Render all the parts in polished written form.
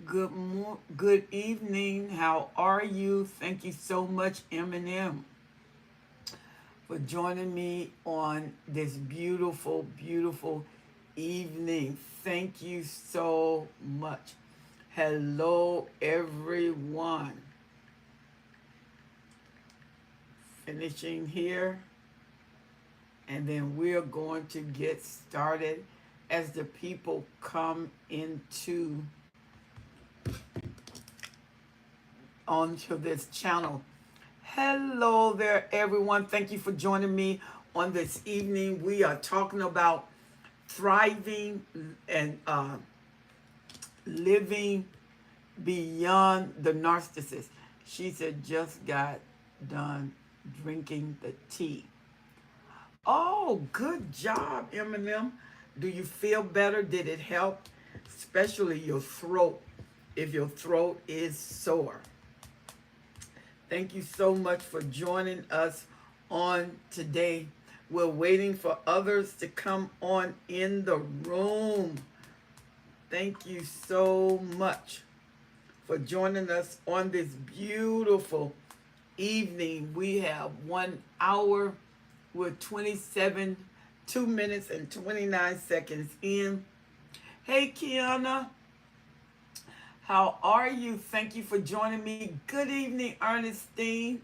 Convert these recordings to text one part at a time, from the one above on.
Good evening. How are you? Thank you so much, Eminem, for joining me on this beautiful, beautiful evening. Thank you so much. Hello, everyone. Finishing here, and then we're going to get started as the people come into onto this channel. Hello there, everyone. Thank you for joining me on this evening. We are talking about thriving and living beyond the narcissist. She said, just got done drinking the tea. Oh, good job, Eminem. Do you feel better? Did it help? Especially your throat, if your throat is sore. Thank you so much for joining us on today. We're waiting for others to come on in the room. Thank you so much for joining us on this beautiful evening. We have 1 hour with 2 minutes and 29 seconds in. Hey, Kiana. How are you? Thank you for joining me. Good evening, Ernestine.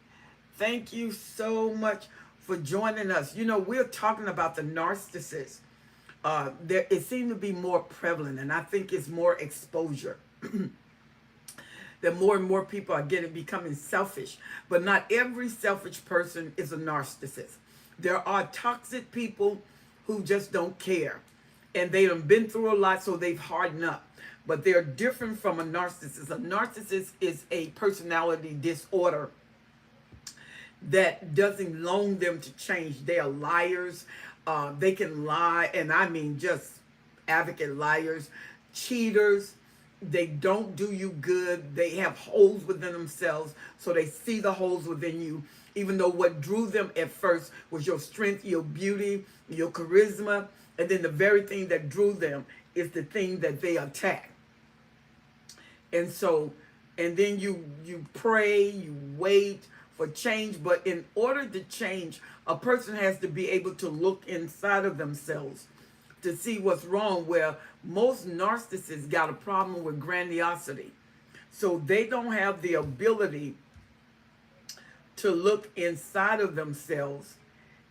Thank you so much for joining us. You know, we're talking about the narcissist. It seems to be more prevalent, and I think it's more exposure. That more and more people are becoming selfish. But not every selfish person is a narcissist. There are toxic people who just don't care. And they have been through a lot, so they've hardened up. But they're different from a narcissist. A narcissist is a personality disorder that doesn't loan them to change. They are liars. They can lie, and I mean just advocate liars, cheaters. They don't do you good. They have holes within themselves, so they see the holes within you, even though what drew them at first was your strength, your beauty, your charisma, and then the very thing that drew them is the thing that they attack. And so, and then you pray, you wait for change. But in order to change, a person has to be able to look inside of themselves to see what's wrong, where most narcissists got a problem with grandiosity. So they don't have the ability to look inside of themselves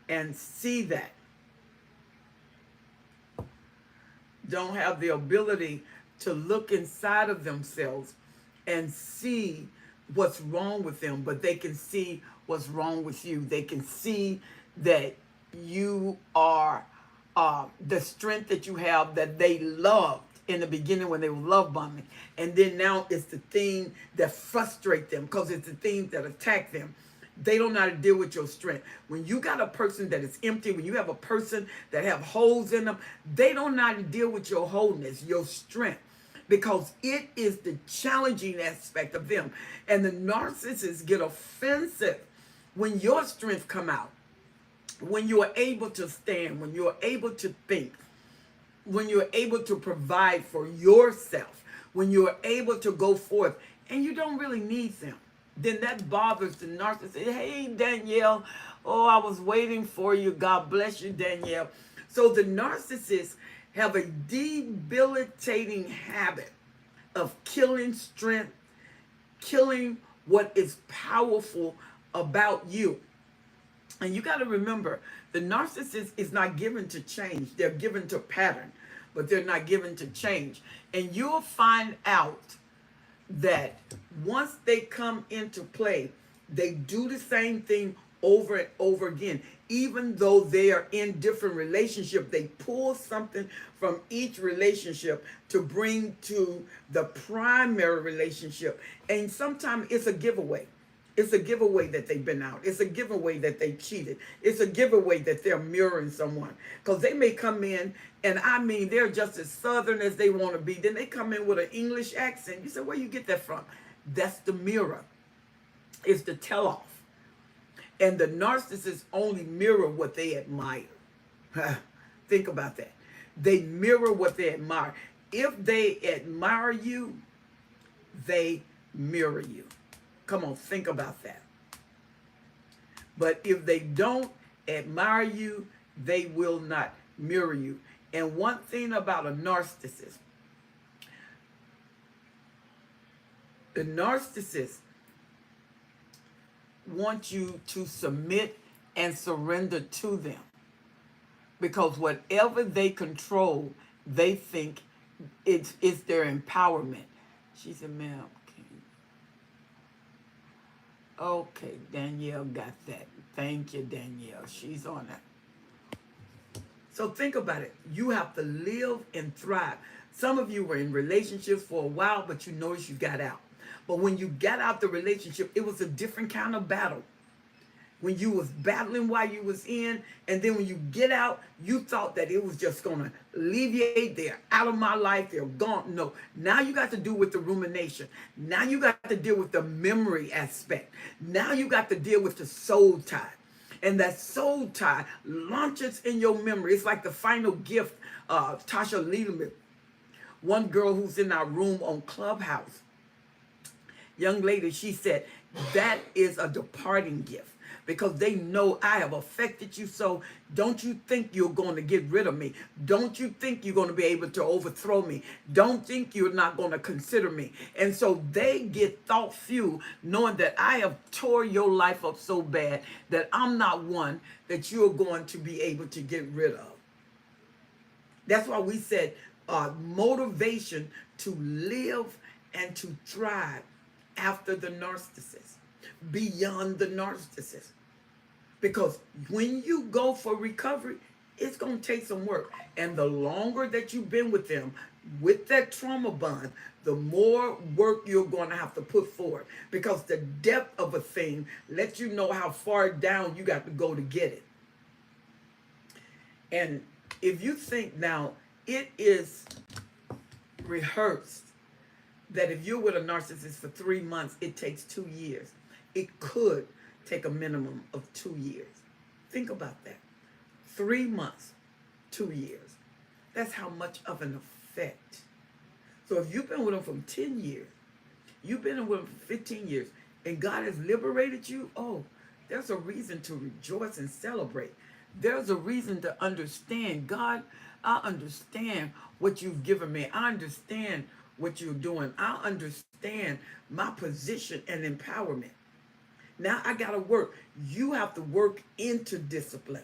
and see that. Don't have the ability to look inside of themselves and see what's wrong with them, but they can see what's wrong with you. They can see that you are the strength that you have that they loved in the beginning when they were love bombing. And then now it's the thing that frustrates them because it's the things that attack them. They don't know how to deal with your strength. When you got a person that is empty, when you have a person that have holes in them, they don't know how to deal with your wholeness, your strength, because it is the challenging aspect of them. And the narcissists get offensive when your strength come out, when you are able to stand, when you are able to think, when you're able to provide for yourself, when you are able to go forth and you don't really need them. Then that bothers the narcissist. Hey, Danielle. Oh, I was waiting for you. God bless you, Danielle. So the narcissists have a debilitating habit of killing strength, killing what is powerful about you. And you got to remember, the narcissist is not given to change. They're given to pattern, but they're not given to change. And you'll find out that once they come into play, they do the same thing over and over again. Even though they are in different relationships, they pull something from each relationship to bring to the primary relationship. And sometimes it's a giveaway. It's a giveaway that they've been out. It's a giveaway that they cheated. It's a giveaway that they're mirroring someone. Because they may come in, and I mean, they're just as Southern as they want to be. Then they come in with an English accent. You say, where you get that from? That's the mirror. It's the tell-off. And the narcissists only mirror what they admire. Think about that. They mirror what they admire. If they admire you, they mirror you. Come on, think about that. But if they don't admire you, they will not mirror you. And one thing about a narcissist, the narcissist wants you to submit and surrender to them, because whatever they control, they think it's their empowerment. She said, ma'am, okay, Danielle got that. Thank you, Danielle. She's on it. So think about it. You have to live and thrive. Some of you were in relationships for a while, but you noticed you got out. But when you got out the relationship, it was a different kind of battle. When you was battling while you was in, and then when you get out, you thought that it was just going to alleviate. They're out of my life. They're gone. No. Now you got to deal with the rumination. Now you got to deal with the memory aspect. Now you got to deal with the soul tie. And that soul tie launches in your memory. It's like the final gift. Tasha Lederman, one girl who's in our room on Clubhouse, young lady, she said, that is a departing gift. Because they know I have affected you, so don't you think you're going to get rid of me. Don't you think you're going to be able to overthrow me. Don't think you're not going to consider me. And so they get thought few, knowing that I have tore your life up so bad that I'm not one that you're going to be able to get rid of. That's why we said motivation to live and to thrive after the narcissist, beyond the narcissist. Because when you go for recovery, it's going to take some work. And the longer that you've been with them, with that trauma bond, the more work you're going to have to put forward. Because the depth of a thing lets you know how far down you got to go to get it. And if you think now, it is rehearsed that if you're with a narcissist for 3 months, it takes 2 years. It could take a minimum of 2 years. Think about that. 3 months, 2 years. That's how much of an effect. So if you've been with them for 10 years, you've been with them for 15 years, and God has liberated you, oh, there's a reason to rejoice and celebrate. There's a reason to understand, God, I understand what you've given me. I understand what you're doing. I understand my position and empowerment. Now I got to work. You have to work into discipline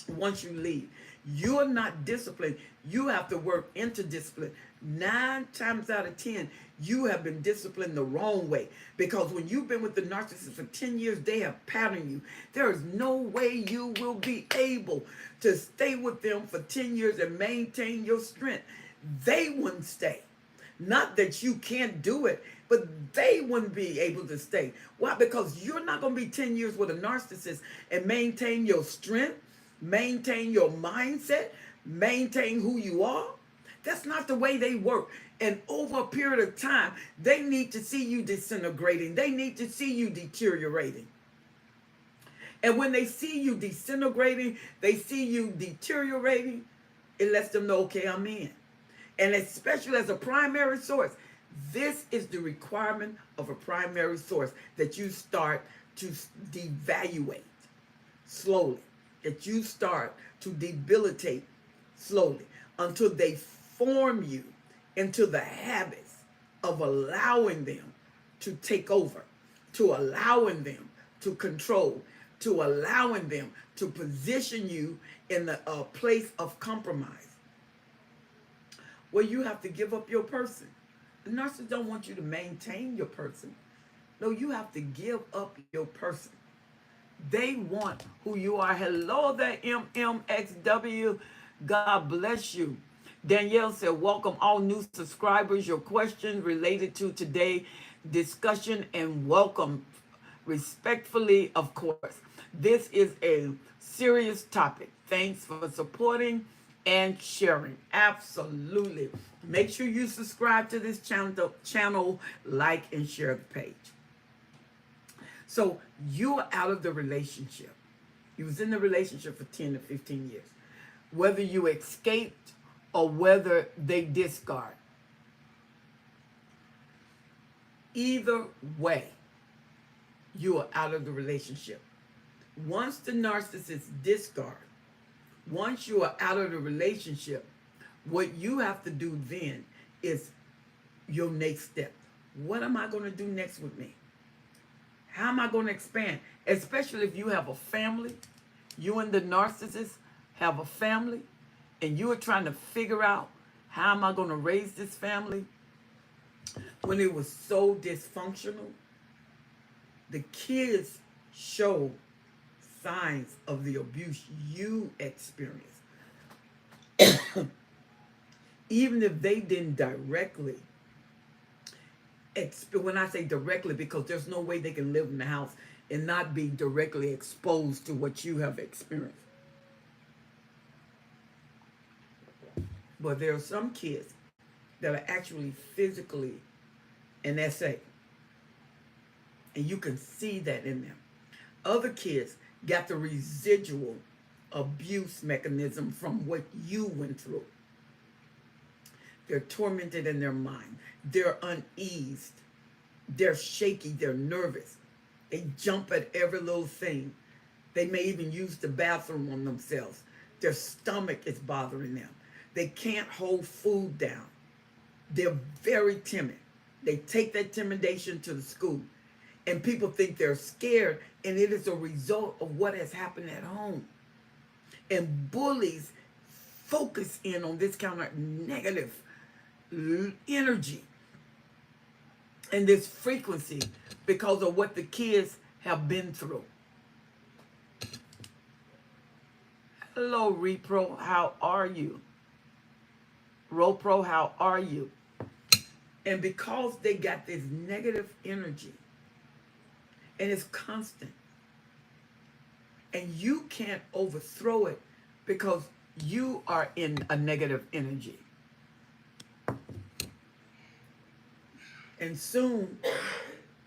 once you leave. You're not disciplined. You have to work into discipline. 9 times out of 10, you have been disciplined the wrong way. Because when you've been with the narcissist for 10 years, they have patterned you. There is no way you will be able to stay with them for 10 years and maintain your strength. They wouldn't stay. Not that you can't do it, but they wouldn't be able to stay. Why? Because you're not going to be 10 years with a narcissist and maintain your strength, maintain your mindset, maintain who you are. That's not the way they work. And over a period of time, they need to see you disintegrating. They need to see you deteriorating. And when they see you disintegrating, they see you deteriorating, it lets them know, okay, I'm in. And especially as a primary source, this is the requirement of a primary source, that you start to devaluate slowly, that you start to debilitate slowly until they form you into the habits of allowing them to take over, to allowing them to control, to allowing them to position you in a place of compromise, where you have to give up your person. The narcissists don't want you to maintain your person. No, you have to give up your person. They want who you are. Hello there, MMXW. God bless you. Danielle said, welcome all new subscribers. Your questions related to today's discussion, and welcome respectfully, of course. This is a serious topic. Thanks for supporting and sharing. Absolutely. Make sure you subscribe to this channel, like and share the page. So you're out of the relationship. You was in the relationship for 10 to 15 years. Whether you escaped or whether they discard. Either way, you are out of the relationship. Once the narcissist discard, once you are out of the relationship, what you have to do then is your next step. What am I going to do next with me? How am I going to expand? Especially if you have a family, you and the narcissist have a family, and you are trying to figure out, how am I going to raise this family when it was so dysfunctional? The kids show signs of the abuse you experienced. Even if they didn't directly, when I say directly, because there's no way they can live in the house and not be directly exposed to what you have experienced. But there are some kids that are actually physically an SA. And you can see that in them. Other kids got the residual abuse mechanism from what you went through. They're tormented in their mind. They're uneased. They're shaky. They're nervous. They jump at every little thing. They may even use the bathroom on themselves. Their stomach is bothering them. They can't hold food down. They're very timid. They take that intimidation to the school. And people think they're scared, and it is a result of what has happened at home. And bullies focus in on this kind of negative energy and this frequency because of what the kids have been through. Hello, Repro, how are you? Ropro, how are you? And because they got this negative energy, and it's constant, and you can't overthrow it because you are in a negative energy. And soon,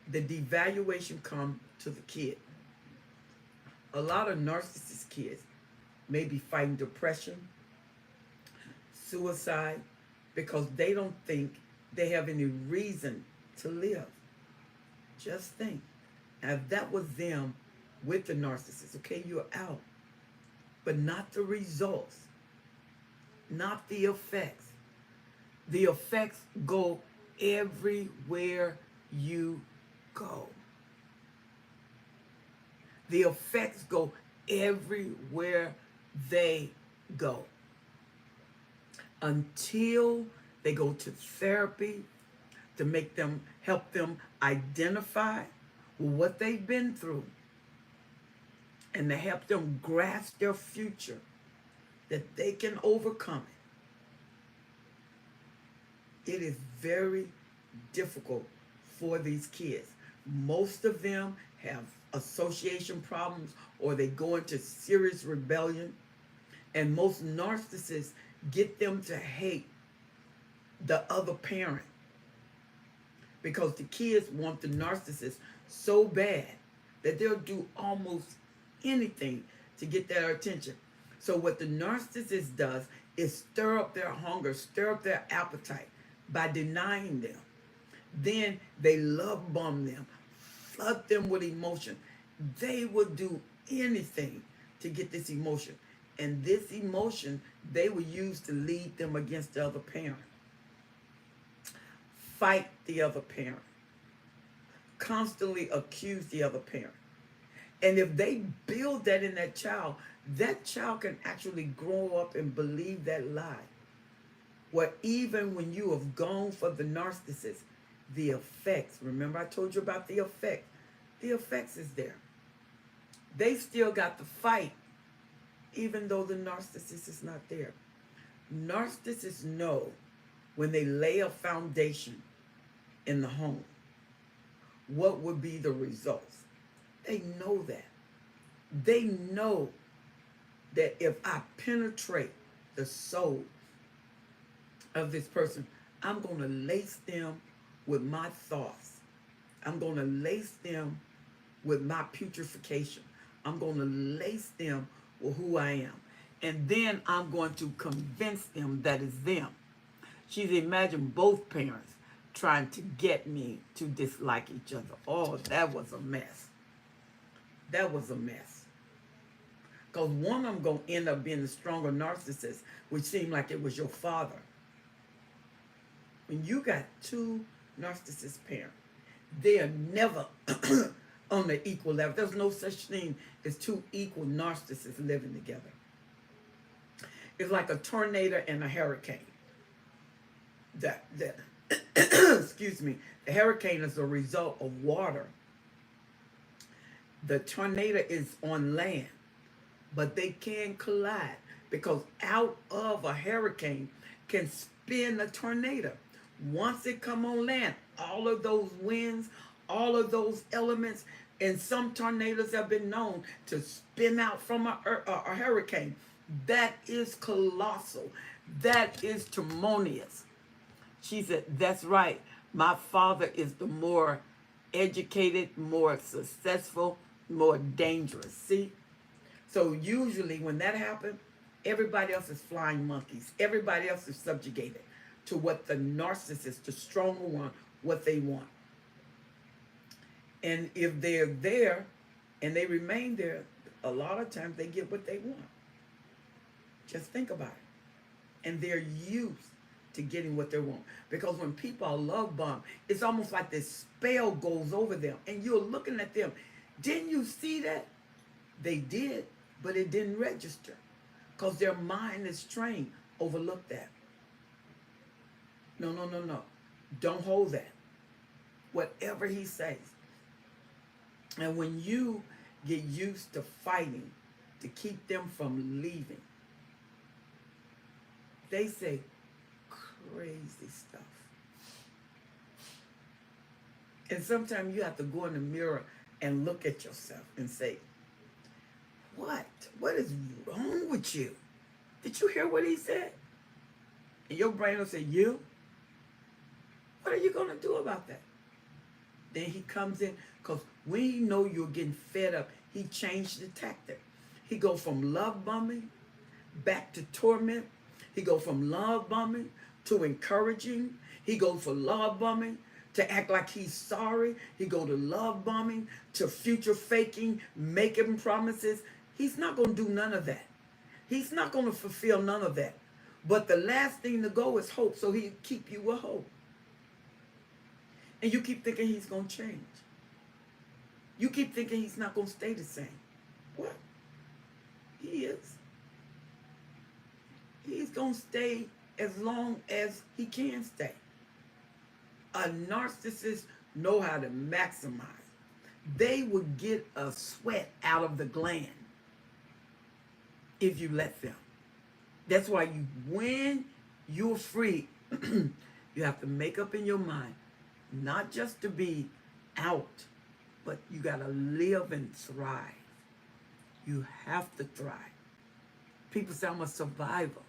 the devaluation comes to the kid. A lot of narcissist kids may be fighting depression, suicide, because they don't think they have any reason to live. Just think. Now, if that was them with the narcissist, okay, you're out. But not the results, not the effects. The effects go everywhere you go. The effects go everywhere they go. Until they go to therapy to make them, help them identify what they've been through and to help them grasp their future, that they can overcome it. It is very difficult for these kids. Most of them have association problems, or they go into serious rebellion, and most narcissists get them to hate the other parent because the kids want the narcissist so bad that they'll do almost anything to get their attention. So what the narcissist does is stir up their hunger, stir up their appetite by denying them. Then they love bomb them, flood them with emotion. They will do anything to get this emotion. And this emotion they will use to lead them against the other parent. Fight the other parent. Constantly accuse the other parent. And if they build that in that child can actually grow up and believe that lie. Where even when you have gone for the narcissist, the effects, remember I told you about the effects is there. They still got to fight, even though the narcissist is not there. Narcissists know when they lay a foundation in the home, what would be the results. They know that. They know that if I penetrate the soul of this person, I'm going to lace them with my thoughts. I'm going to lace them with my putrefaction. I'm going to lace them with who I am. And then I'm going to convince them that it's them. She's imagine both parents trying to get me to dislike each other. Oh, that was a mess. That was a mess. Because one of them going to end up being the stronger narcissist, which seemed like it was your father. When you got two narcissist parents, they are never on the equal level. There's no such thing as two equal narcissists living together. It's like a tornado and a hurricane. Excuse me, the hurricane is a result of water. The tornado is on land, but they can collide because out of a hurricane can spin a tornado. Once it come on land, all of those winds, all of those elements, and some tornadoes have been known to spin out from a hurricane. That is colossal. That is tremendous. She said, that's right. My father is the more educated, more successful, more dangerous. See? So usually when that happens, everybody else is flying monkeys. Everybody else is subjugated to what the narcissist, the stronger one, what they want. And if they're there and they remain there, a lot of times they get what they want. Just think about it. And they're used to getting what they want. Because when people are love bombed, it's almost like this spell goes over them. And you're looking at them. Didn't you see that? They did, but it didn't register. Because their mind is trained. Overlook that. No. Don't hold that. Whatever he says. And when you get used to fighting to keep them from leaving, they say crazy stuff. And sometimes you have to go in the mirror and look at yourself and say, what? What is wrong with you? Did you hear what he said? And your brain will say, you? What are you going to do about that? Then he comes in, because when he know you're getting fed up, he changed the tactic. He go from love bombing back to torment. He go from love bombing to encouraging. He goes from love bombing to act like he's sorry. He go to love bombing to future faking, making promises. He's not going to do none of that. He's not going to fulfill none of that. But the last thing to go is hope, so he'll keep you with hope. And you keep thinking he's going to change. You keep thinking he's not going to stay the same. What? He is. He's going to stay as long as he can stay. A narcissist know how to maximize. They will get a sweat out of the gland if you let them. That's why when you're free, you have to make up in your mind, not just to be out, but you got to live and thrive. You have to thrive. People say, I'm a survivor.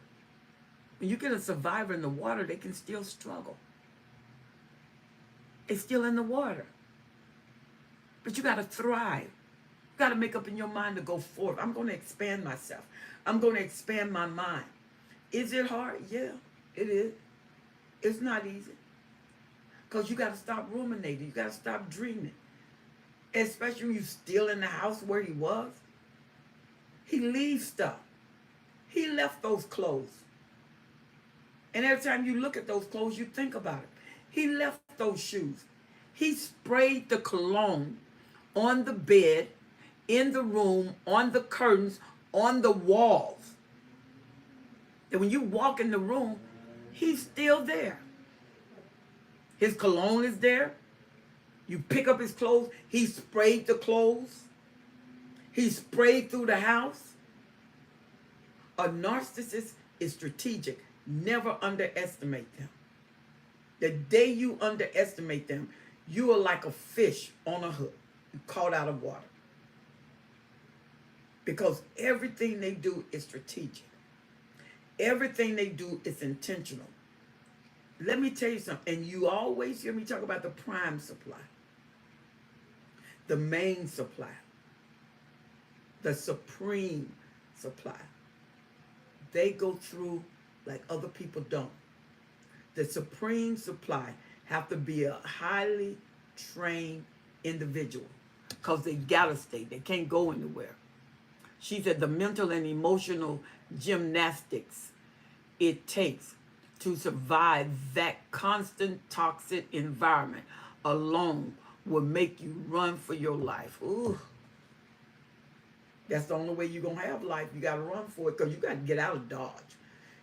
When you get a survivor in the water, they can still struggle. It's still in the water. But you got to thrive. You got to make up in your mind to go forward. I'm going to expand myself. I'm going to expand my mind. Is it hard? Yeah, it is. It's not easy. Because you got to stop ruminating. You got to stop dreaming. Especially when you're still in the house where he was. He leaves stuff. He left those clothes. And every time you look at those clothes, you think about it. He left those shoes. He sprayed the cologne on the bed, in the room, on the curtains, on the walls. And when you walk in the room, he's still there. His cologne is there. You pick up his clothes. He sprayed the clothes. He sprayed through the house. A narcissist is strategic. Never underestimate them. The day you underestimate them, you are like a fish on a hook. You caught out of water. Because everything they do is strategic. Everything they do is intentional. Let me tell you something. And you always hear me talk about the prime supply. The main supply. The supreme supply. They go through like other people don't. The supreme supply have to be a highly trained individual because they gotta stay. They can't go anywhere. She said the mental and emotional gymnastics it takes to survive that constant toxic environment alone will make you run for your life. Ooh, that's the only way you're going to have life. You got to run for it because you got to get out of Dodge.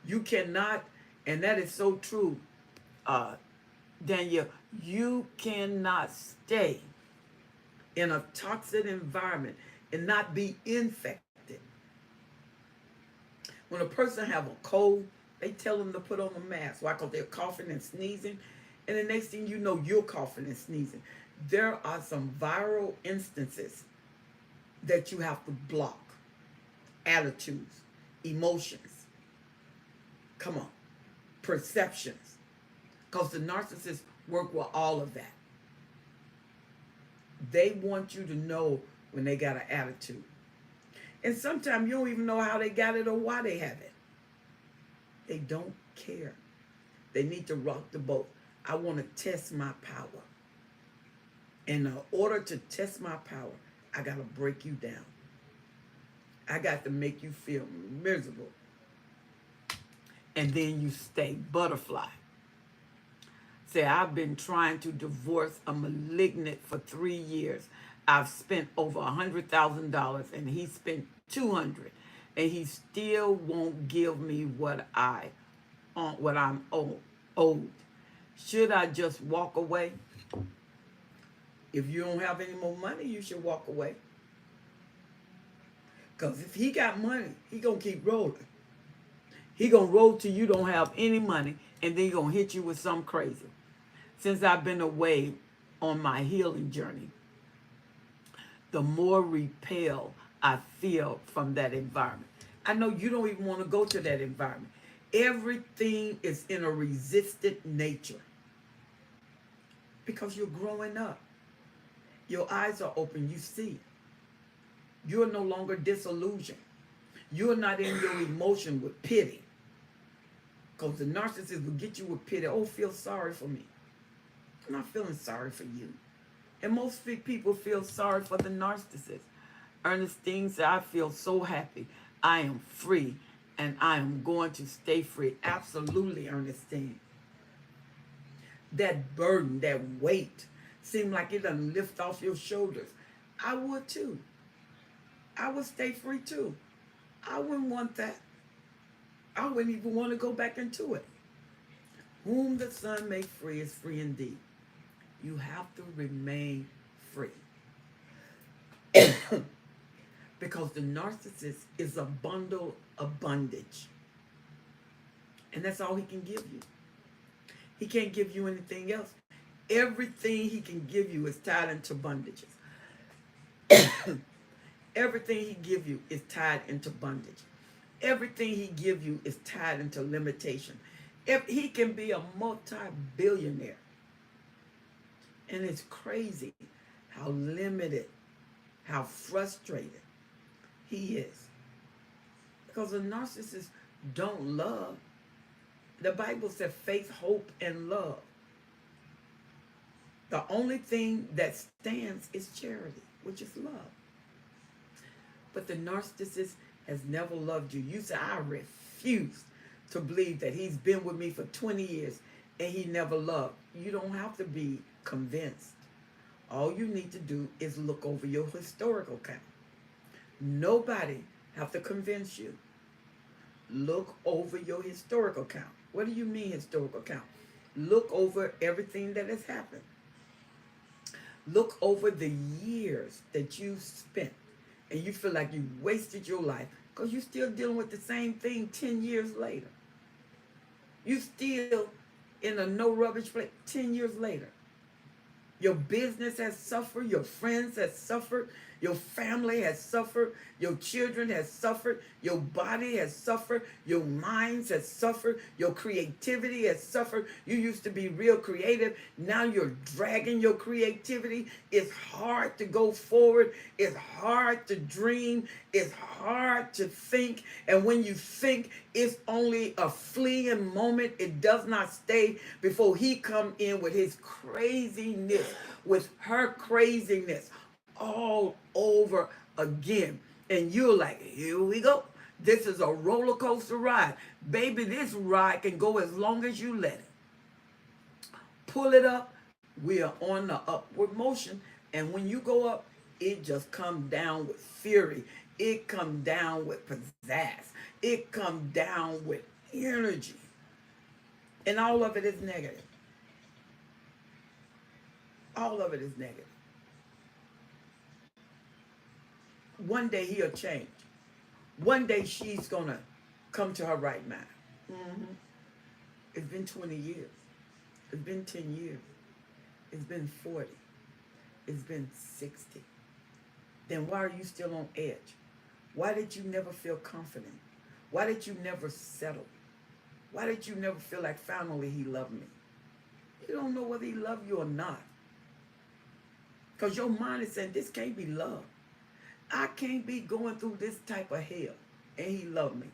You cannot, and that is so true, Danielle, you cannot stay in a toxic environment and not be infected. When a person have a cold, they tell them to put on a mask. Why? Because they're coughing and sneezing. And the next thing you know, you're coughing and sneezing. There are some viral instances that you have to block. Attitudes, emotions, come on, perceptions. Because the narcissists work with all of that. They want you to know when they got an attitude. And sometimes you don't even know how they got it or why they have it. They don't care. They need to rock the boat. I want to test my power. And in order to test my power, I got to break you down. I got to make you feel miserable. And then you stay butterfly. Say, I've been trying to divorce a malignant for 3 years. I've spent over $100,000 and he spent $200, and he still won't give me what I'm owed. Should I just walk away? If you don't have any more money, you should walk away. Because if he got money, he gonna keep rolling. He gonna roll till you don't have any money, and then he gonna hit you with something crazy. Since I've been away on my healing journey, the more repelled I feel from that environment. I know you don't even want to go to that environment. Everything is in a resistant nature because you're growing up. Your eyes are open, you see. You're no longer disillusioned. You're not in your emotion with pity. Because the narcissist will get you with pity. Oh, feel sorry for me. I'm not feeling sorry for you. And most people feel sorry for the narcissist. Ernestine said, I feel so happy. I am free and I am going to stay free. Absolutely, Ernestine. That burden, that weight, seemed like it doesn't lift off your shoulders. I would too. I would stay free too. I wouldn't want that. I wouldn't even want to go back into it. Whom the Son made free is free indeed. You have to remain free. Because the narcissist is a bundle of bondage. And that's all he can give you. He can't give you anything else. Everything he can give you is tied into bondages. Everything he give you is tied into bondage. Everything he give you is tied into limitation. If he can be a multi-billionaire. And it's crazy how limited, how frustrated he is. Because the narcissists don't love. The Bible says faith, hope, and love. The only thing that stands is charity, which is love. But the narcissist has never loved you. You say, I refuse to believe that he's been with me for 20 years and he never loved. You don't have to be convinced. All you need to do is look over your historical account. Nobody have to convince you. Look over your historical account. What do you mean historical account? Look over everything that has happened. Look over the years that you spent and you feel like you wasted your life because you're still dealing with the same thing 10 years later. You still in a no rubbish place 10 years later. Your business has suffered. Your friends have suffered. Your family has suffered. Your children has suffered. Your body has suffered. Your minds has suffered. Your creativity has suffered. You used to be real creative. Now you're dragging your creativity. It's hard to go forward. It's hard to dream. It's hard to think. And when you think, It's only a fleeting moment. It does not stay before he come in with his craziness, with her craziness all over again. And you're like, here we go. This is a roller coaster ride. Baby, this ride can go as long as you let it. Pull it up. We are on the upward motion. And when you go up, it just comes down with fury. It comes down with pizzazz. It comes down with energy. And all of it is negative. All of it is negative. One day he'll change. One day she's going to come to her right mind. Mm-hmm. It's been 20 years. It's been 10 years. It's been 40. It's been 60. Then why are you still on edge? Why did you never feel confident? Why did you never settle? Why did you never feel like finally he loved me? You don't know whether he loved you or not. Because your mind is saying, this can't be love. I can't be going through this type of hell and he loved me.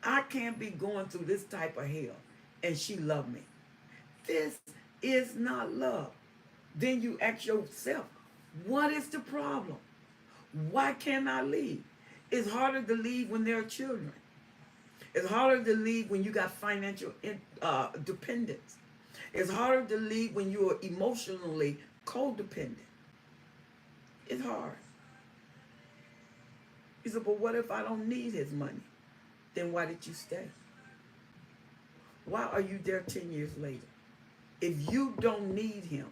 I can't be going through this type of hell and she loved me. This is not love. Then you ask yourself, what is the problem? Why can't I leave? It's harder to leave when there are children. It's harder to leave when you got financial dependence. It's harder to leave when you are emotionally codependent. It's hard. He said, but what if I don't need his money? Then why did you stay? Why are you there 10 years later? If you don't need him,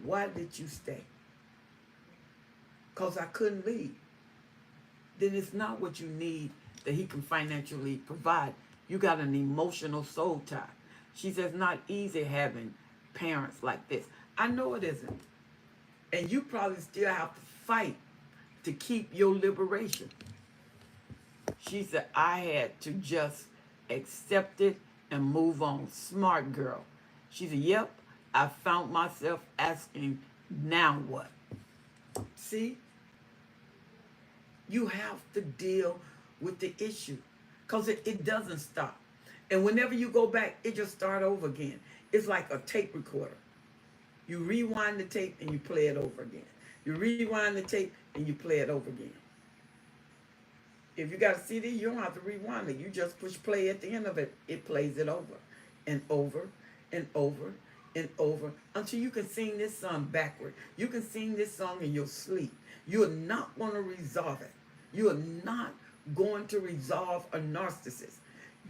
why did you stay? Because I couldn't leave. Then it's not what you need that he can financially provide. You got an emotional soul tie. She says, not easy having parents like this. I know it isn't. And you probably still have to fight to keep your liberation. She said, I had to just accept it and move on. Smart girl. She said, yep, I found myself asking, now what? See? You have to deal with the issue because it doesn't stop. And whenever you go back, it just start over again. It's like a tape recorder. You rewind the tape and you play it over again. You rewind the tape and you play it over again. If you got a CD, you don't have to rewind it. You just push play at the end of it. It plays it over and over and over and over until you can sing this song backward. You can sing this song in your sleep. You're not going to resolve it. You are not going to resolve a narcissist.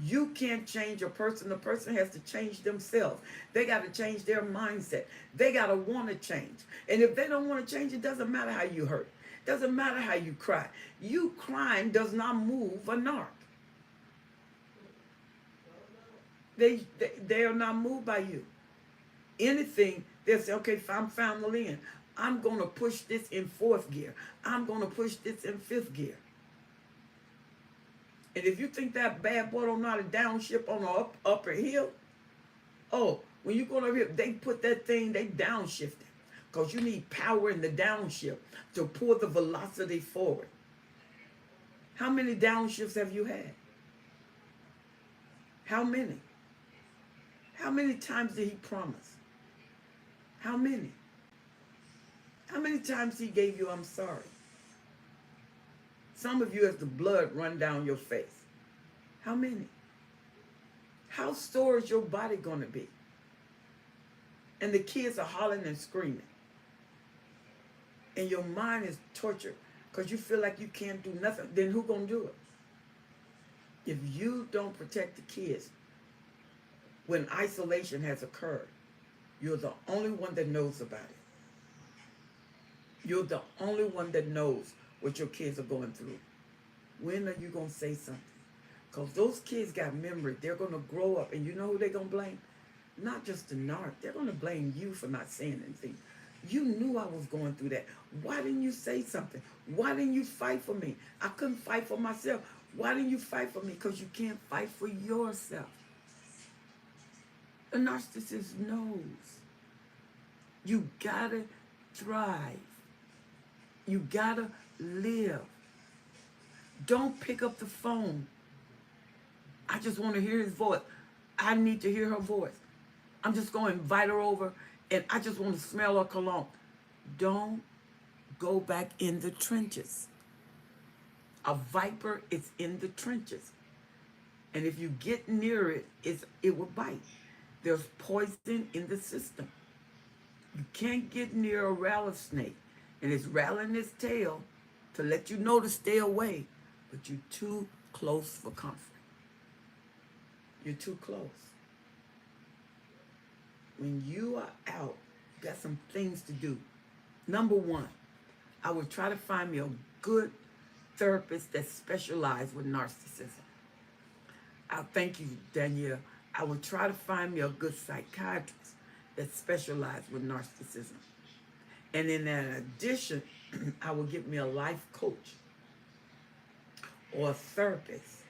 You can't change a person. The person has to change themselves. They got to change their mindset. They got to want to change. And if they don't want to change, it doesn't matter how you hurt. It doesn't matter how you cry. You crying does not move a narc. They are not moved by you. Anything, they'll say, okay, I'm finally in. I'm going to push this in 4th gear. I'm going to push this in 5th gear. And if you think that bad boy don't know how to downshift on the upper hill, oh, when you go over here, they put that thing, they downshift it. Because you need power in the downshift to pull the velocity forward. How many downshifts have you had? How many? How many times did he promise? How many? How many times he gave you, I'm sorry? Some of you have the blood run down your face. How many? How sore is your body going to be? And the kids are hollering and screaming. And your mind is tortured because you feel like you can't do nothing. Then who going to do it? If you don't protect the kids when isolation has occurred, you're the only one that knows about it. You're the only one that knows what your kids are going through. When are you going to say something? Because those kids got memory. They're going to grow up. And you know who they're going to blame? Not just the narc. They're going to blame you for not saying anything. You knew I was going through that. Why didn't you say something? Why didn't you fight for me? I couldn't fight for myself. Why didn't you fight for me? Because you can't fight for yourself. The narcissist knows. You got to thrive. You got to live. Don't pick up the phone I just want to hear his voice. I need to hear her voice. I'm just going to invite her over and I just want to smell her cologne. Don't go back in the trenches. A viper is in the trenches. And if you get near it, it will bite. There's poison in the system. You can't get near a rattlesnake. And it's rattling its tail to let you know to stay away. But you're too close for comfort. You're too close. When you are out, you got some things to do. Number one, I would try to find me a good therapist that specializes with narcissism. I thank you, Danielle. I would try to find me a good psychiatrist that specializes with narcissism. And in addition, I would get me a life coach or a therapist.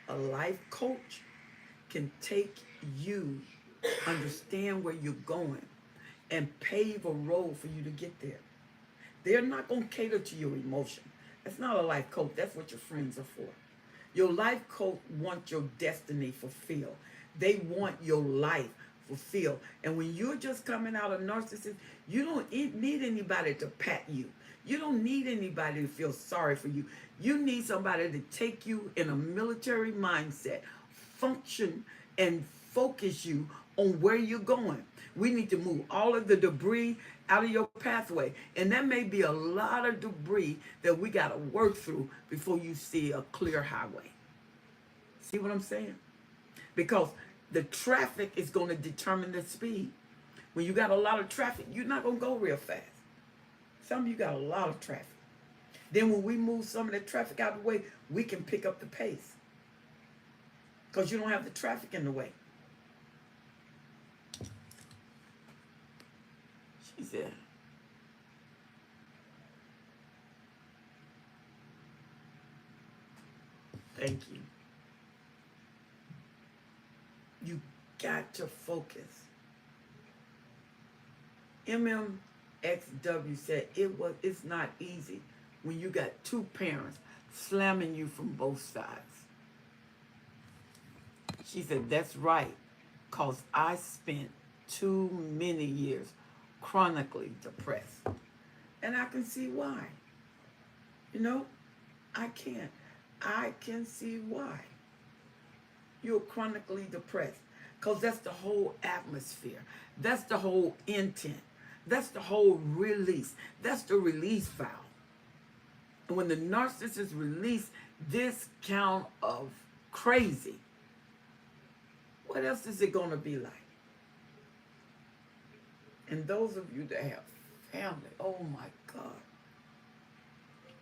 A life coach can take you, understand where you're going, and pave a road for you to get there. They're not going to cater to your emotion. That's not a life coach. That's what your friends are for. Your life coach wants your destiny fulfilled. They want your life fulfilled. And when you're just coming out of narcissism, you don't need anybody to pat you. You don't need anybody to feel sorry for you. You need somebody to take you in a military mindset, function and focus you on where you're going. We need to move all of the debris out of your pathway. And that may be a lot of debris that we got to work through before you see a clear highway. See what I'm saying? Because the traffic is going to determine the speed. When you got a lot of traffic, you're not going to go real fast. Some of you got a lot of traffic. Then when we move some of the traffic out of the way, we can pick up the pace. Because you don't have the traffic in the way. She said, thank you. You got to focus. MMXW said it's not easy when you got two parents slamming you from both sides. She said, that's right, because I spent too many years chronically depressed. And I can see why. You know, I can see why. You're chronically depressed because that's the whole atmosphere. That's the whole intent. That's the whole release. That's the release valve. And when the narcissist release this count of crazy, what else is it going to be like? And those of you that have family, oh my God,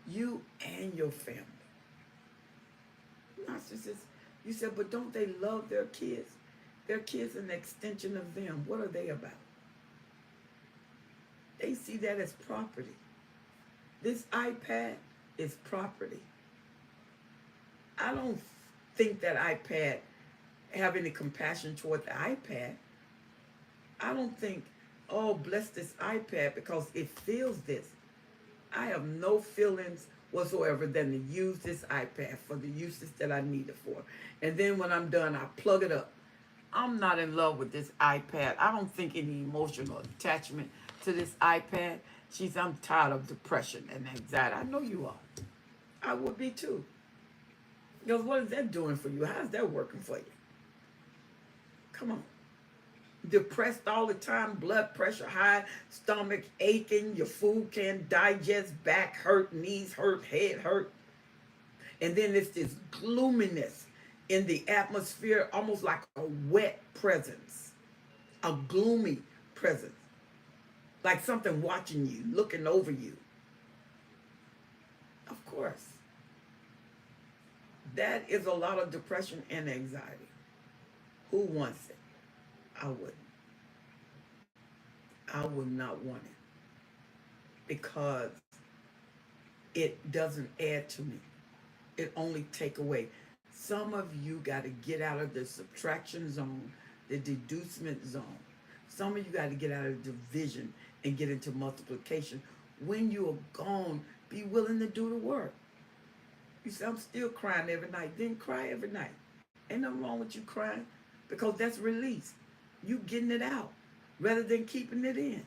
you and your family. Narcissists, you said, but don't they love their kids? Their kids are an extension of them. What are they about? They see that as property. This iPad is property. I don't think that iPad have any compassion toward the iPad. I don't think, oh, bless this iPad because it feels this. I have no feelings whatsoever than to use this iPad for the uses that I need it for. And then when I'm done, I plug it up. I'm not in love with this iPad. I don't think any emotional attachment to this iPad. I'm tired of depression and anxiety. I know you are. I would be too. Because what is that doing for you? How's that working for you? Come on. Depressed all the time, blood pressure high, stomach aching, your food can't digest, back hurt, knees hurt, head hurt. And then it's this gloominess in the atmosphere, almost like a wet presence, a gloomy presence, like something watching you, looking over you. Of course. That is a lot of depression and anxiety. Who wants it? I wouldn't. I would not want it because it doesn't add to me. It only take away. Some of you got to get out of the subtraction zone, the deducement zone. Some of you got to get out of division and get into multiplication. When you are gone, be willing to do the work. You say, I'm still crying every night. Then cry every night. Ain't nothing wrong with you crying because that's release. You getting it out rather than keeping it in.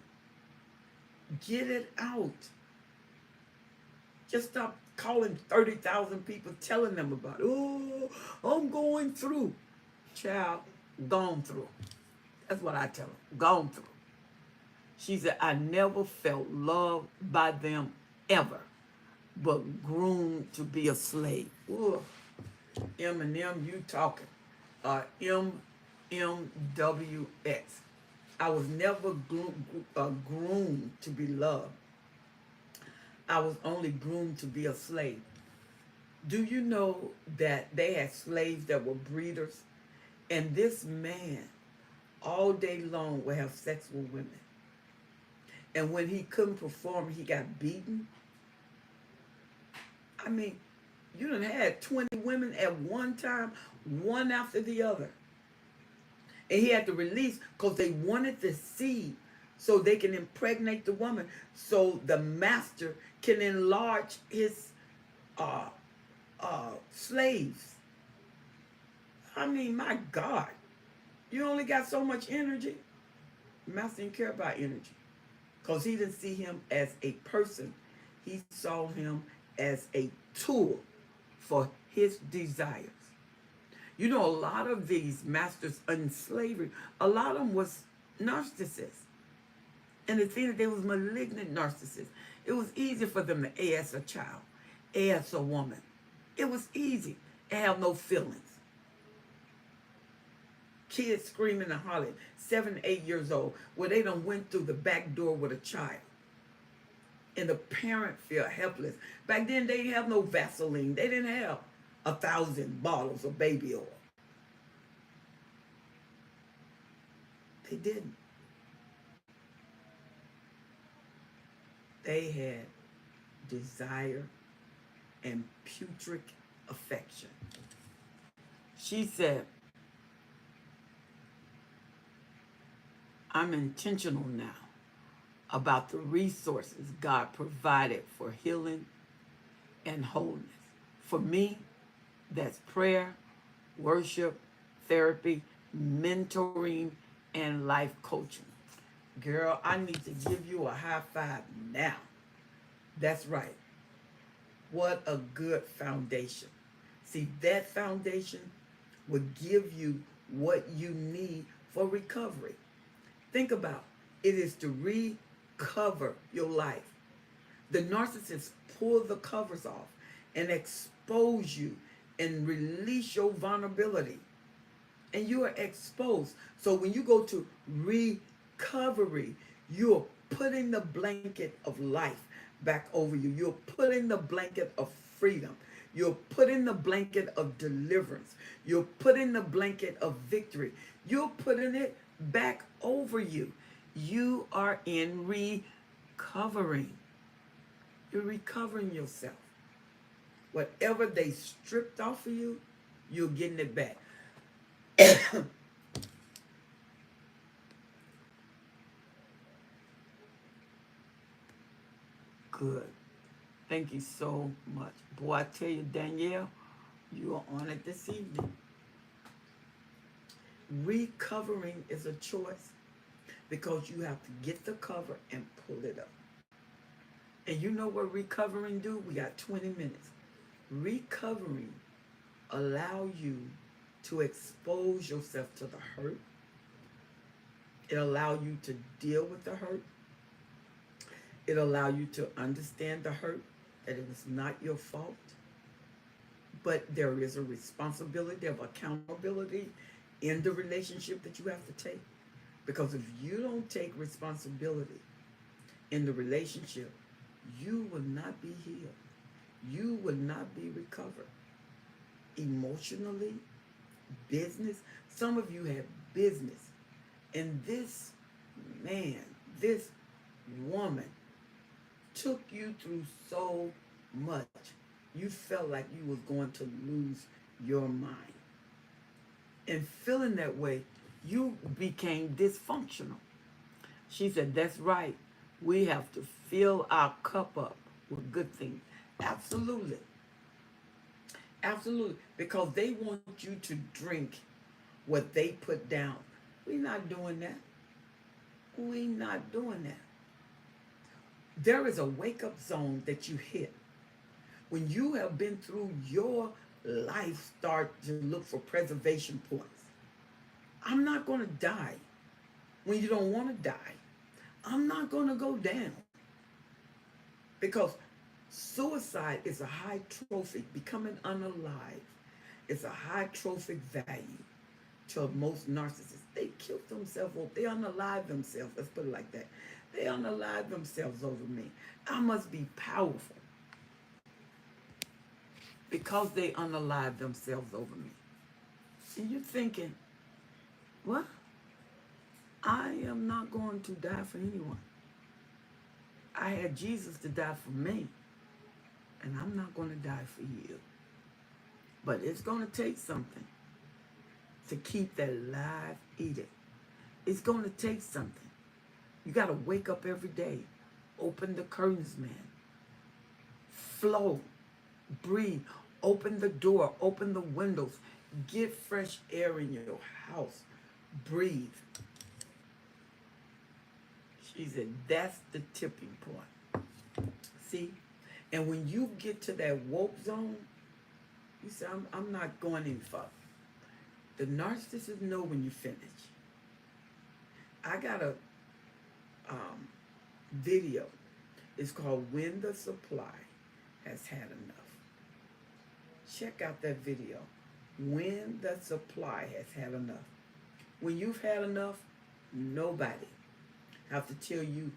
Get it out. Just stop calling 30,000 people telling them about it. Oh, I'm going through. Child, gone through. That's what I tell her. Gone through. She said, I never felt loved by them ever, but groomed to be a slave. Ooh. Eminem, you talking. MMWX. I was never groomed to be loved. I was only groomed to be a slave. Do you know that they had slaves that were breeders? And this man, all day long, would have sex with women. And when he couldn't perform, he got beaten. I mean, you done had 20 women at one time, one after the other. And he had to release because they wanted the seed so they can impregnate the woman so the master can enlarge his slaves. I mean, my God, you only got so much energy. The master didn't care about energy because he didn't see him as a person. He saw him as a tool for his desires. You know, a lot of these masters in slavery, a lot of them was narcissists. And the thing that they was malignant narcissists. It was easy for them to ask a child, ask a woman. It was easy to have no feelings. Kids screaming and hollering, 7, 8 years old, where they done went through the back door with a child. And the parent feel helpless. Back then, they didn't have no Vaseline. They didn't have 1,000 bottles of baby oil. They didn't. They had desire and putrid affection. She said, I'm intentional now about the resources God provided for healing and wholeness. For me, that's prayer, worship, therapy, mentoring, and life coaching. Girl, I need to give you a high five now. That's right. What a good foundation. See, that foundation will give you what you need for recovery. Think about it is to recover your life. The narcissist pull the covers off and expose you and release your vulnerability. And you are exposed. So when you go to recovery, you're putting the blanket of life back over you. You're putting the blanket of freedom. You're putting the blanket of deliverance. You're putting the blanket of victory. You're putting it back over you. You are in recovering. You're recovering yourself. Whatever they stripped off of you, you're getting it back. Good. Thank you so much. Boy, I tell you, Danielle, you are on it this evening. Recovering is a choice because you have to get the cover and pull it up. And you know what recovering do? We got 20 minutes. Recovering allow you to expose yourself to the hurt. It allows you to deal with the hurt. It allows you to understand the hurt, that it was not your fault. But there is a responsibility of accountability in the relationship that you have to take. Because if you don't take responsibility in the relationship, you will not be healed. You will not be recovered. Emotionally, business. Some of you have business. And this man, this woman took you through so much. You felt like you was going to lose your mind. And feeling that way, you became dysfunctional. She said, that's right. We have to fill our cup up with good things. Absolutely. Absolutely. Because they want you to drink what they put down. We're not doing that. We're not doing that. There is a wake up zone that you hit when you have been through your life, start to look for preservation points. I'm not going to die when you don't want to die. I'm not going to go down because suicide is a high trophic. Becoming unalive is a high trophic value to most narcissists. They killed themselves. They unalive themselves. Let's put it like that. They unalive themselves over me. I must be powerful because they unalive themselves over me. And you're thinking, what? I am not going to die for anyone. I had Jesus to die for me, and I'm not going to die for you. But it's going to take something to keep that live eating. It's going to take something. You got to wake up every day. Open the curtains, man. Flow. Breathe. Open the door. Open the windows. Get fresh air in your house. Breathe. She said, that's the tipping point. See? And when you get to that woke zone, you say, I'm not going any further. The narcissists know when you finish. I got a video. It's called When the Supply Has Had Enough. Check out that video. When the supply has had enough. When you've had enough, nobody have to tell you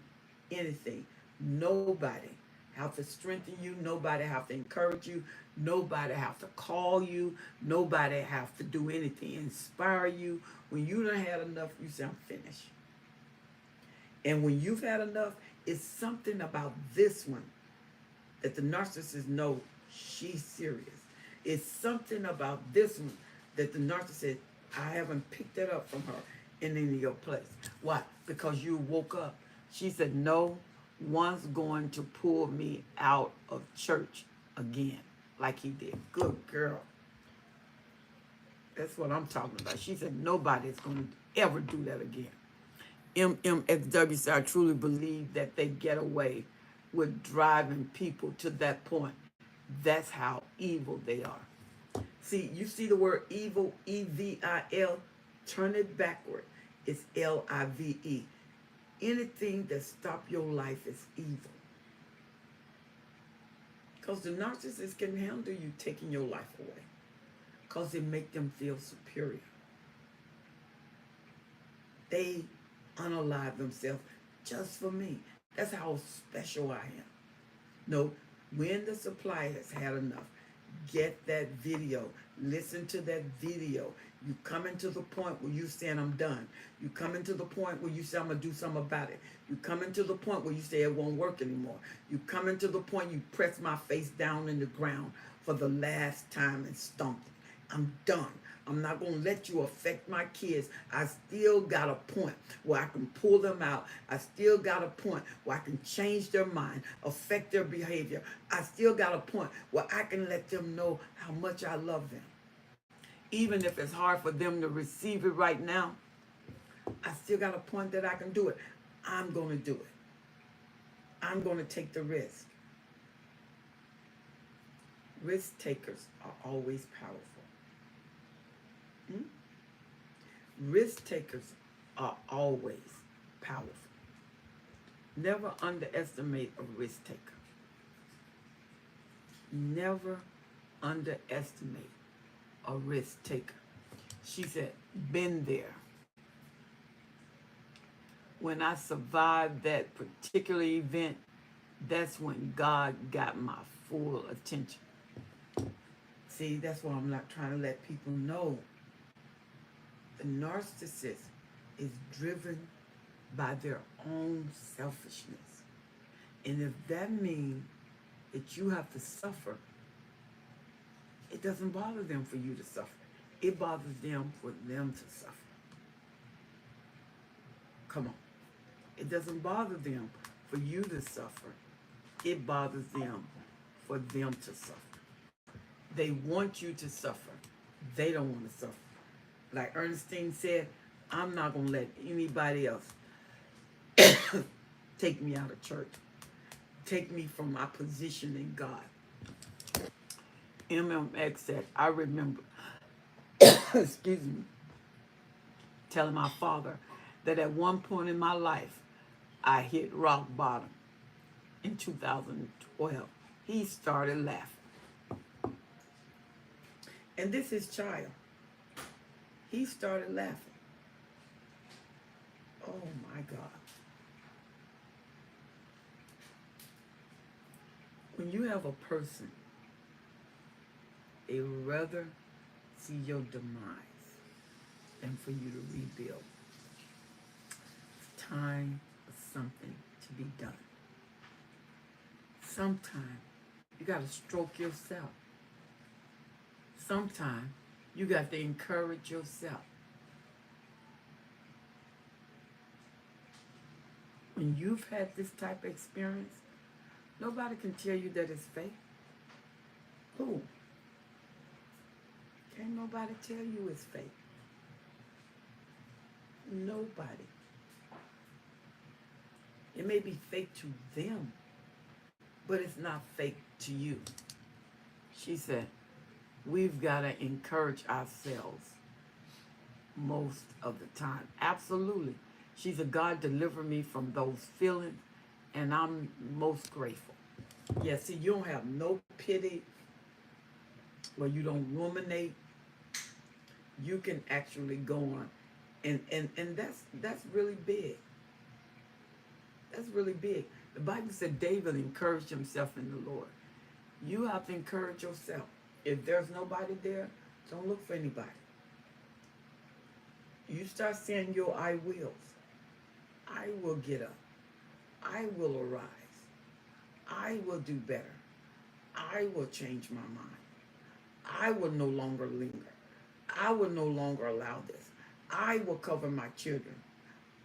anything. Nobody have to strengthen you. Nobody have to encourage you. Nobody have to call you. Nobody have to do anything. Inspire you. When you done had enough, you say, I'm finished. And when you've had enough, it's something about this one that the narcissist know she's serious. It's something about this one that the narcissist, I haven't picked that up from her in any of your place. Why? Because you woke up. She said, no one's going to pull me out of church again like he did. Good girl. That's what I'm talking about. She said, nobody's going to ever do that again. MMXW said, I truly believe that they get away with driving people to that point. That's how evil they are. See, you see the word evil, E-V-I-L, turn it backward. It's L-I-V-E. Anything that stops your life is evil. Because the narcissist can handle you taking your life away. Because it makes them feel superior. They unalive themselves just for me. That's how special I am. No, when the supply has had enough, get that video. Listen to that video. You coming to the point where you saying, I'm done. You coming to the point where you say, I'm going to do something about it. You coming to the point where you say it won't work anymore. You coming to the point you press my face down in the ground for the last time and stomp it. I'm done. I'm not going to let you affect my kids. I still got a point where I can pull them out. I still got a point where I can change their mind, affect their behavior. I still got a point where I can let them know how much I love them. Even if it's hard for them to receive it right now, I still got a point that I can do it. I'm going to do it. I'm going to take the risk. Risk takers are always powerful. Risk takers are always powerful. Never underestimate a risk taker. Never underestimate a risk taker. She said, been there. When I survived that particular event, that's when God got my full attention. See, that's why I'm not trying to let people know. The narcissist is driven by their own selfishness. And if that means that you have to suffer, it doesn't bother them for you to suffer. It bothers them for them to suffer. Come on. It doesn't bother them for you to suffer. It bothers them for them to suffer. They want you to suffer. They don't want to suffer. Like Ernestine said, I'm not going to let anybody else take me out of church. Take me from my position in God. MMX said, I remember, excuse me, telling my father that at one point in my life, I hit rock bottom in 2012. He started laughing. And this is child. He started laughing. Oh my God. When you have a person, they rather see your demise than for you to rebuild. It's time for something to be done. Sometimes you got to stroke yourself. Sometimes you got to encourage yourself. When you've had this type of experience, nobody can tell you that it's fake. Who? Can't nobody tell you it's fake. Nobody. It may be fake to them, but it's not fake to you. She said, we've got to encourage ourselves most of the time. Absolutely. She's a God deliver me from those feelings, and I'm most grateful. Yeah, see, you don't have no pity, where you don't ruminate. You can actually go on, and that's really big. That's really big. The Bible said David encouraged himself in the Lord. You have to encourage yourself. If there's nobody there, don't look for anybody. You start saying your I wills. I will get up. I will arise. I will do better. I will change my mind. I will no longer linger. I will no longer allow this. I will cover my children.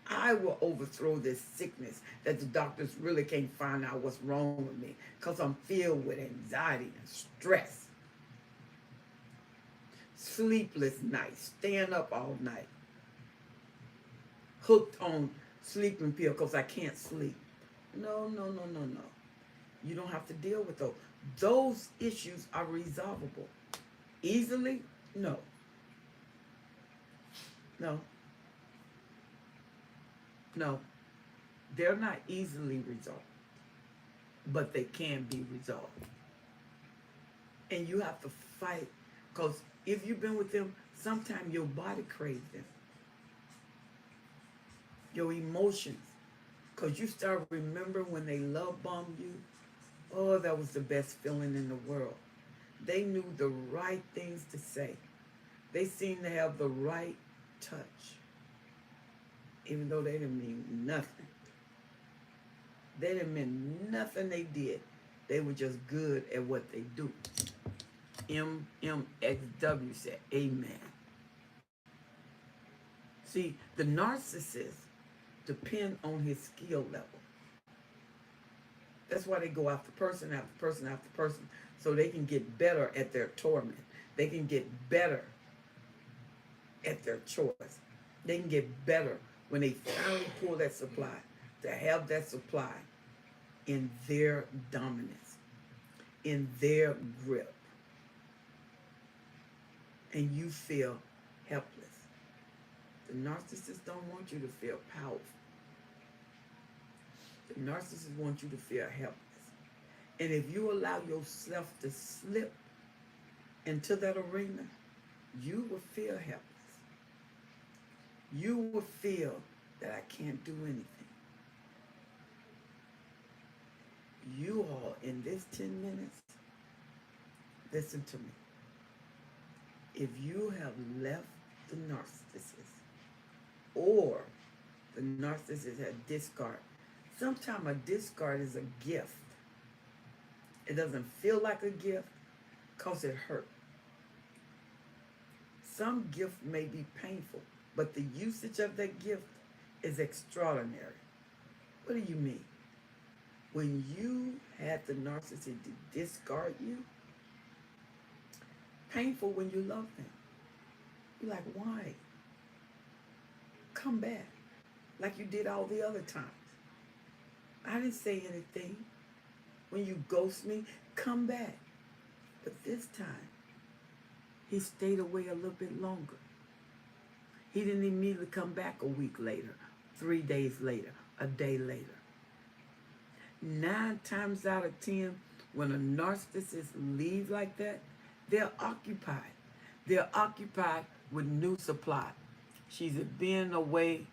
I will overthrow this sickness that the doctors really can't find out what's wrong with me because I'm filled with anxiety and stress. Sleepless nights, staying up all night, hooked on sleeping pill because I can't sleep. No. You don't have to deal with those. Those issues are resolvable. Easily? No. They're not easily resolved, but they can be resolved. And you have to fight, because if you've been with them, sometimes your body craves them. Your emotions, because you start remembering when they love bombed you. Oh, that was the best feeling in the world. They knew the right things to say. They seemed to have the right touch, even though they didn't mean nothing. They didn't mean nothing they did. They were just good at what they do. MMXW said, amen. See, the narcissist depend on his skill level. That's why they go after person after person after person, so they can get better at their torment. They can get better at their choice. They can get better when they finally pull that supply, to have that supply in their dominance, in their grip. And you feel helpless. The narcissist don't want you to feel powerful. The narcissist wants you to feel helpless. And if you allow yourself to slip into that arena, you will feel helpless. You will feel that I can't do anything. You all, in this 10 minutes, listen to me. If you have left the narcissist, or the narcissist had discard, sometimes a discard is a gift. It doesn't feel like a gift because it hurt. Some gift may be painful, but the usage of that gift is extraordinary. What do you mean? When you had the narcissist discard you, painful when you love them. You're like, why? Come back like you did all the other times. I didn't say anything. When you ghost me, come back. But this time, he stayed away a little bit longer. He didn't immediately come back a week later, 3 days later, a day later. 9 times out of 10, when a narcissist leaves like that, they're occupied. They're occupied with new supply. She's being away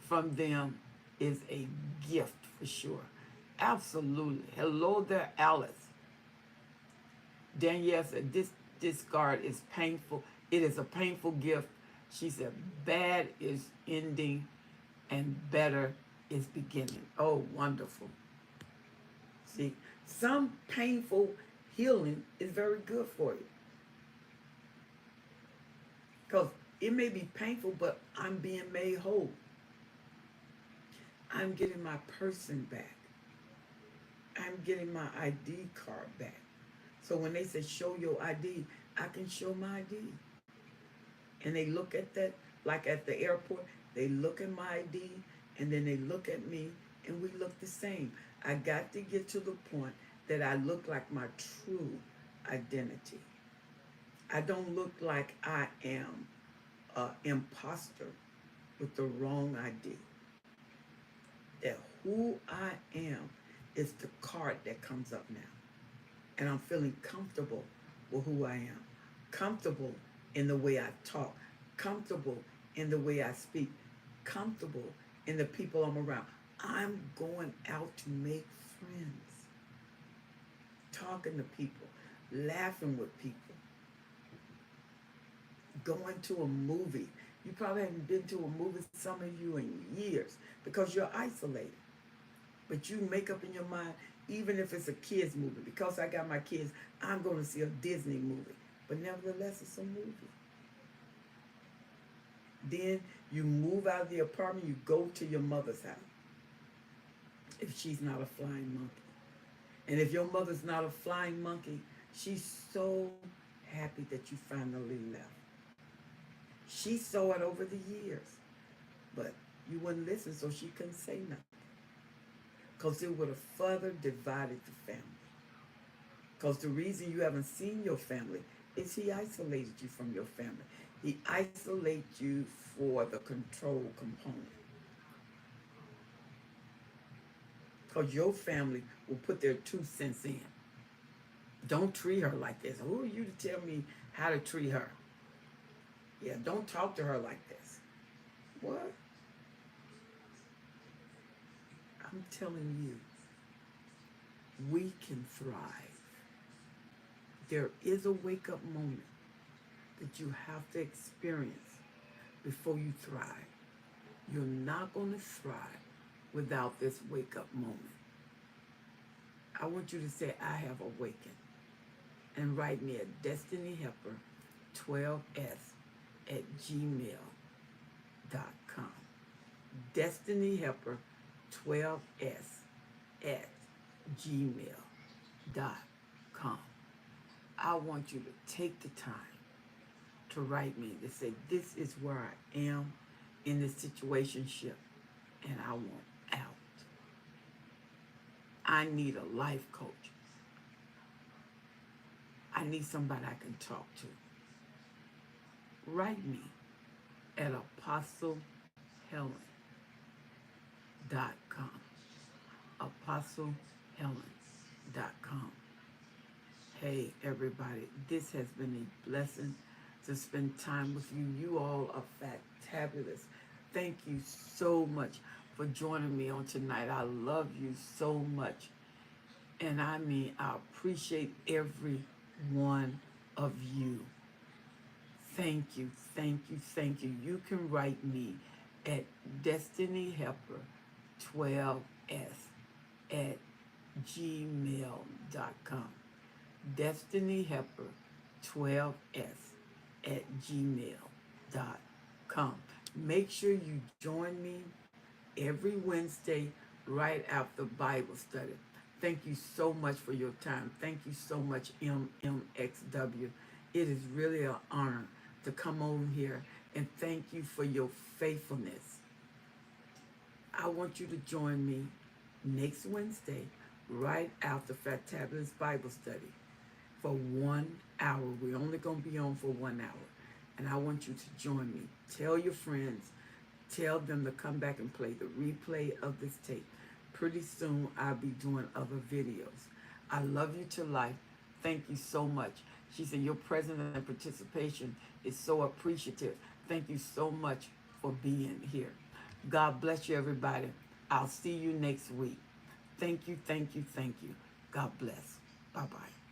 from them is a gift for sure. Absolutely. Hello there, Alice. Danielle said, this discard is painful. It is a painful gift. She said, bad is ending and better is beginning. Oh, wonderful. See, some painful healing is very good for you. Because it may be painful, but I'm being made whole. I'm getting my person back. I'm getting my ID card back. So when they say show your ID, I can show my ID. And they look at that, like at the airport, they look at my ID, and then they look at me, and we look the same. I got to get to the point that I look like my true identity. I don't look like I am an imposter with the wrong ID. That who I am is the card that comes up now. And I'm feeling comfortable with who I am. Comfortable in the way I talk. Comfortable in the way I speak. Comfortable in the people I'm around. I'm going out to make friends. Talking to people. Laughing with people. Going to a movie. You probably haven't been to a movie, some of you, in years because you're isolated. But you make up in your mind, even if it's a kid's movie, because I got my kids, I'm going to see a Disney movie. But nevertheless, it's a movie. Then you move out of the apartment, you go to your mother's house. If she's not a flying monkey. And if your mother's not a flying monkey, she's so happy that you finally left. She saw it over the years, but you wouldn't listen, so she couldn't say nothing. Because it would have further divided the family. Because the reason you haven't seen your family is he isolated you from your family. He isolates you for the control component. Because your family will put their 2 cents in. Don't treat her like this. Who are you to tell me how to treat her? Yeah, don't talk to her like this. What? I'm telling you, we can thrive. There is a wake-up moment that you have to experience before you thrive. You're not going to thrive without this wake-up moment. I want you to say, I have awakened. And write me at Destiny Helper 12s@gmail.com. Destiny Helper 12s@gmail.com. I want you to take the time to write me to say, this is where I am in this situationship and I want out. I need a life coach. I need somebody I can talk to. Write me at apostlehelen.com. apostlehelen.com. Hey, everybody, this has been a blessing to spend time with you. You all are fantabulous. Thank you so much for joining me on tonight. I love you so much. And I mean, I appreciate every one of you. Thank you, thank you, thank you. You can write me at destinyhelper12s@gmail.com. destinyhelper12s@gmail.com. Make sure you join me every Wednesday right after Bible study. Thank you so much for your time. Thank you so much, MMXW. It is really an honor to come on here and thank you for your faithfulness. I want you to join me next Wednesday right after Fantabulous Bible Study for 1 hour. We're only going to be on for 1 hour. And I want you to join me. Tell your friends. Tell them to come back and play the replay of this tape. Pretty soon I'll be doing other videos. I love you to life. Thank you so much. She said your presence and participation is so appreciative. Thank you so much for being here. God bless you, everybody. I'll see you next week. Thank you, thank you, thank you. God bless. Bye-bye.